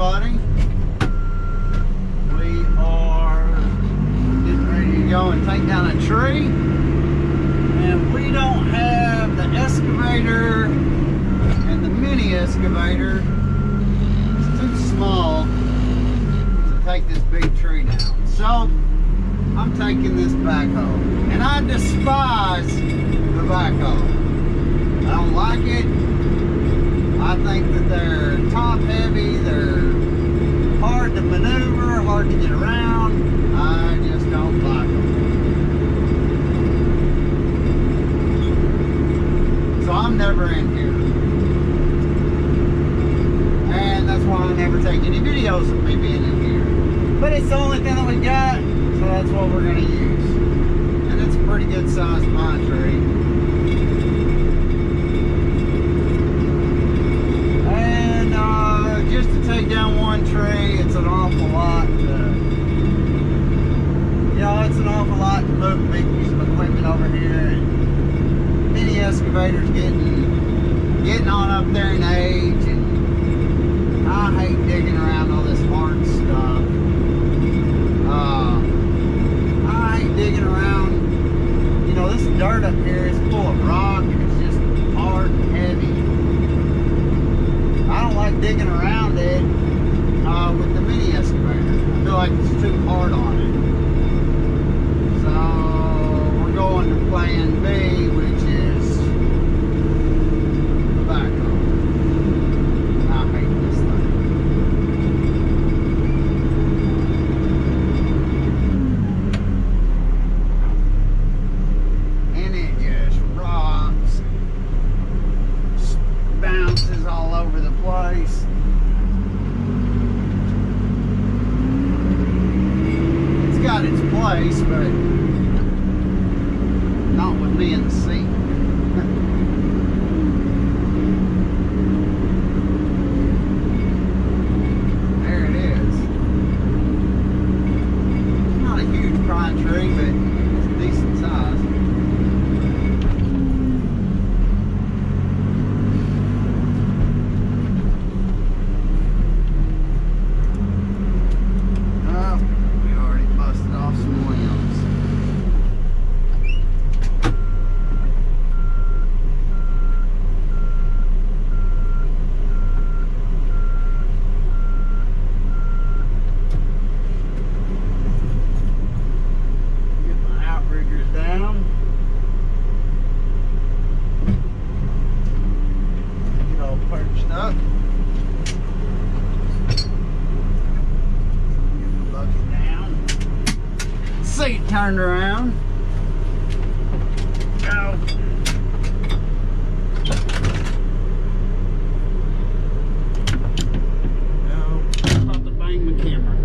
everybody. We are getting ready to go and take down a tree. And we don't have the excavator and the mini excavator. It's too small to take this big tree down. So I'm taking this backhoe. And I despise the backhoe. I don't like it. I think that they're top heavy, they're hard to maneuver, hard to get around. I just don't like them. So I'm never in here. And that's why I never take any videos of me being in here. But it's the only thing that we got, so that's what we're gonna use. And it's a pretty good sized pine tree. Just to take down one tree, it's an awful lot. It's an awful lot to move big piece of equipment over here. And mini excavators getting on up there in age, and I hate digging around all this hard stuff. I hate digging around. This dirt up here is full of rock, and it's just hard and heavy. I don't like digging around it with the mini excavator. I feel like it's too hard on it. So we're going to plan B, which is the backhoe. I hate this thing. And it just rocks, bounces all over the place. It's got its place, but not with me in the seat. There it is. It's not a huge pine tree, but it's decent size. Perched up. Get the bucket down. Seat turned around. Go. I'm about to bang my camera.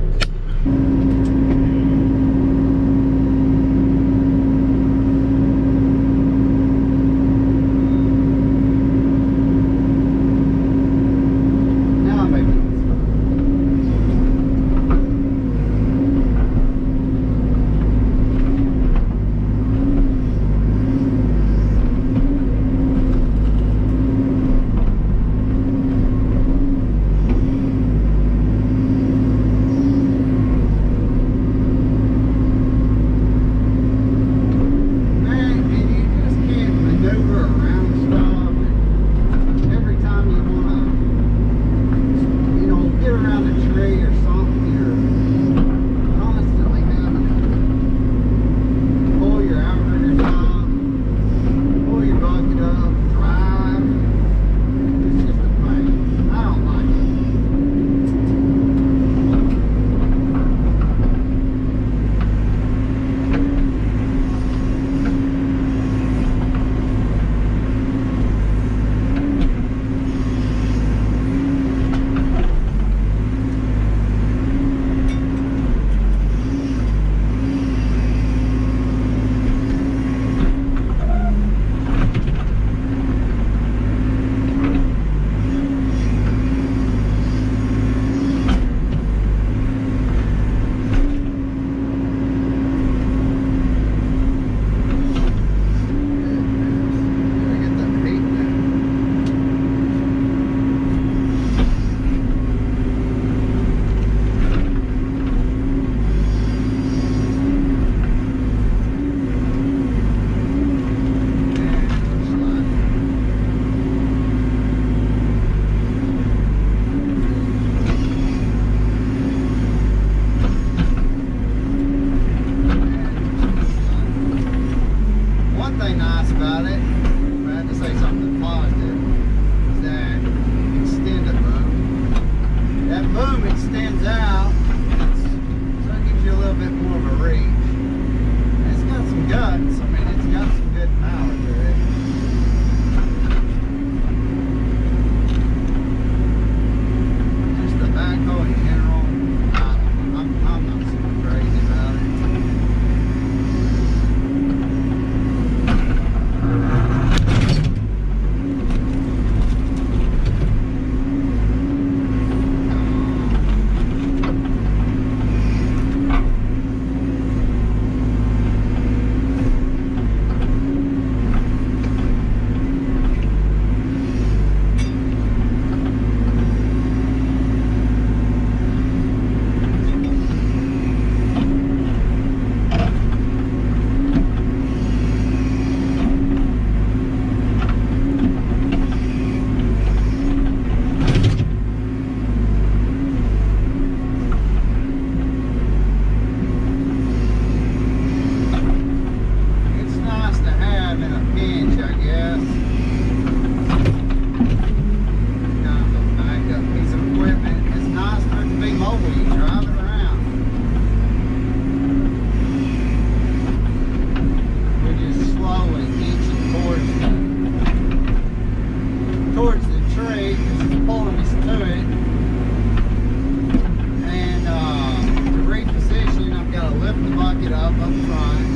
lock it up front.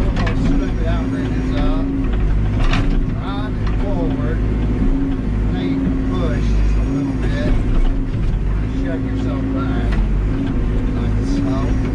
Almost stupid outriggers up. Right and forward. Now you can push just a little bit. Shut yourself back. Like so.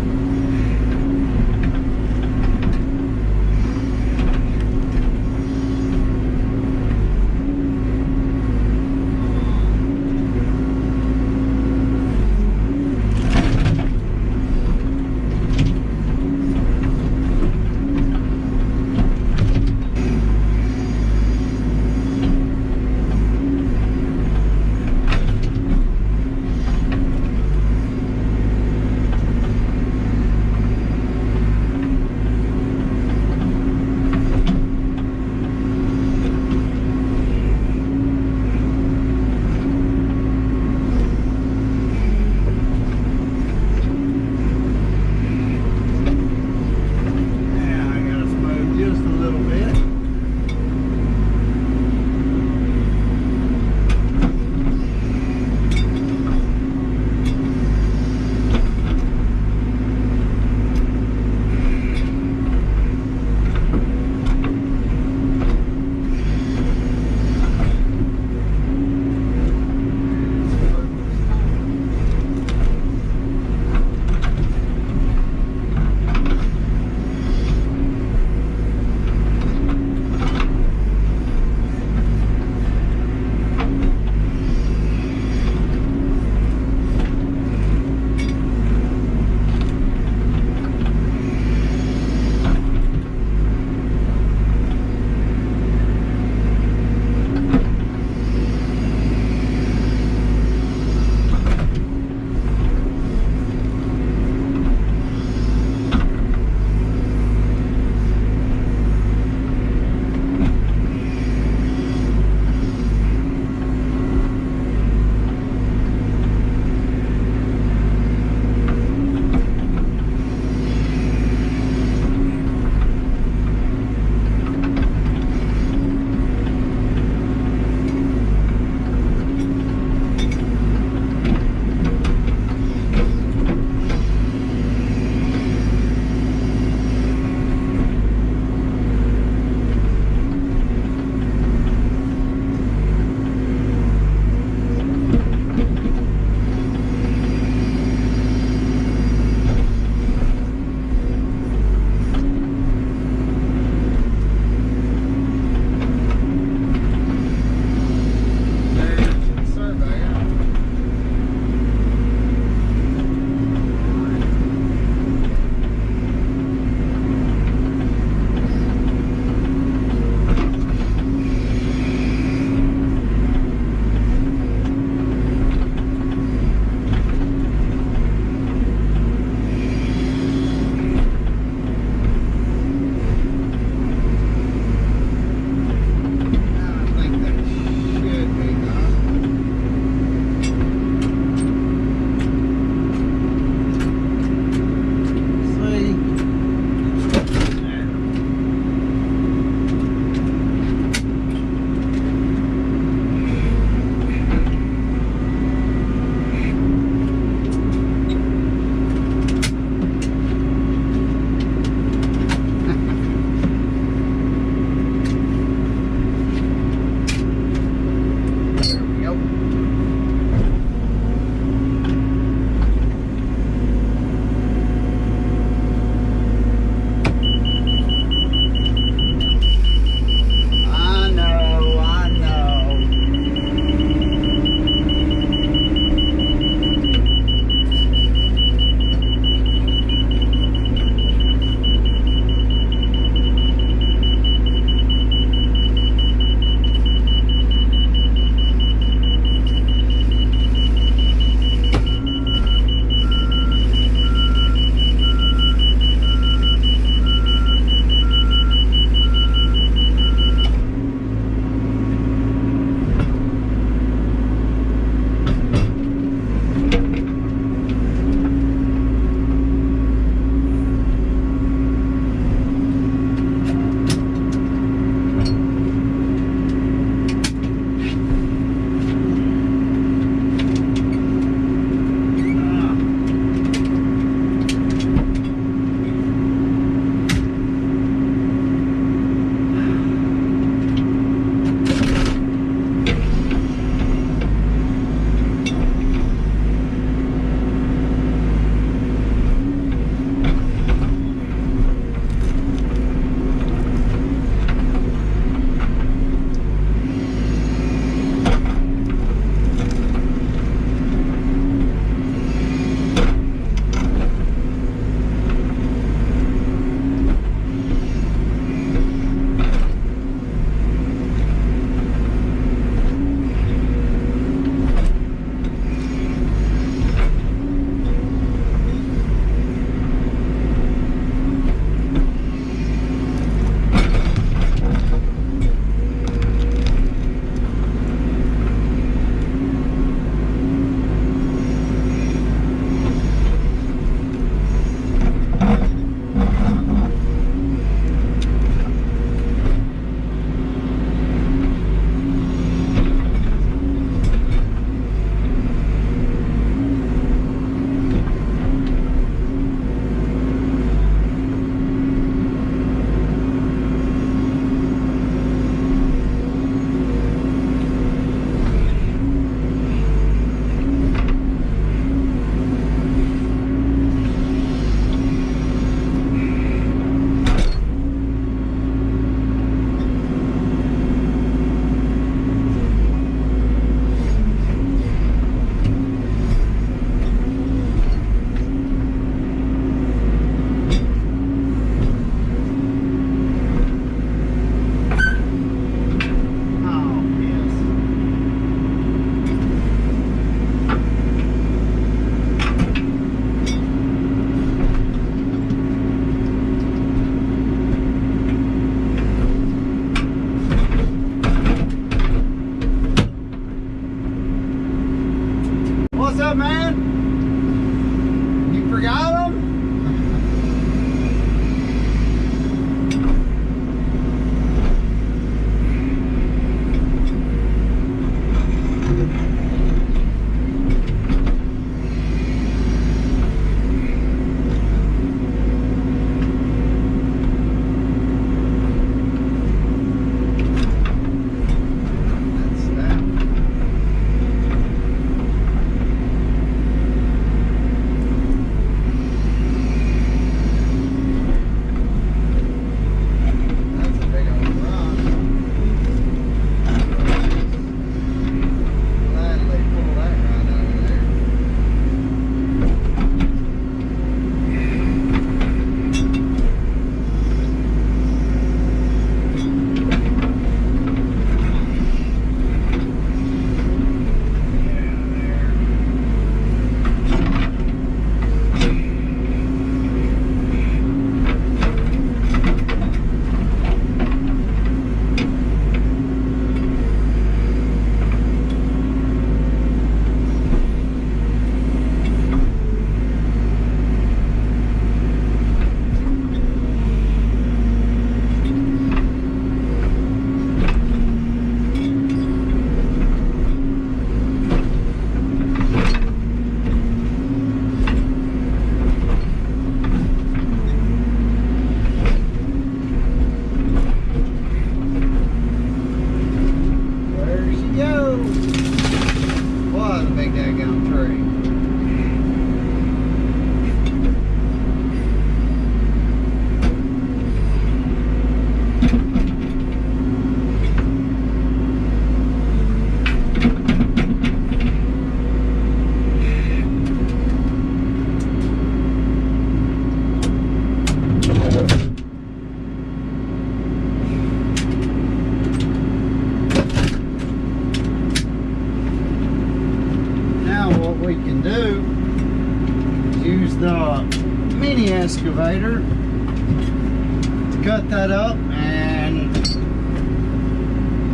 excavator to cut that up and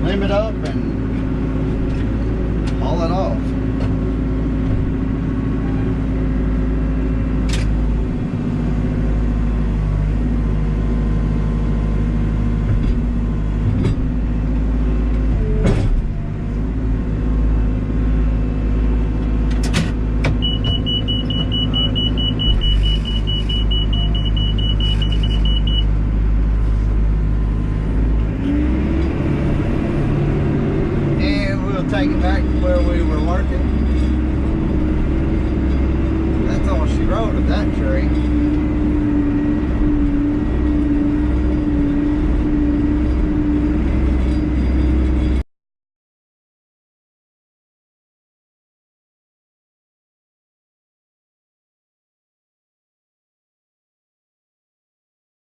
limb it up and haul it off. Take it back to where we were working. That's all she wrote of that tree.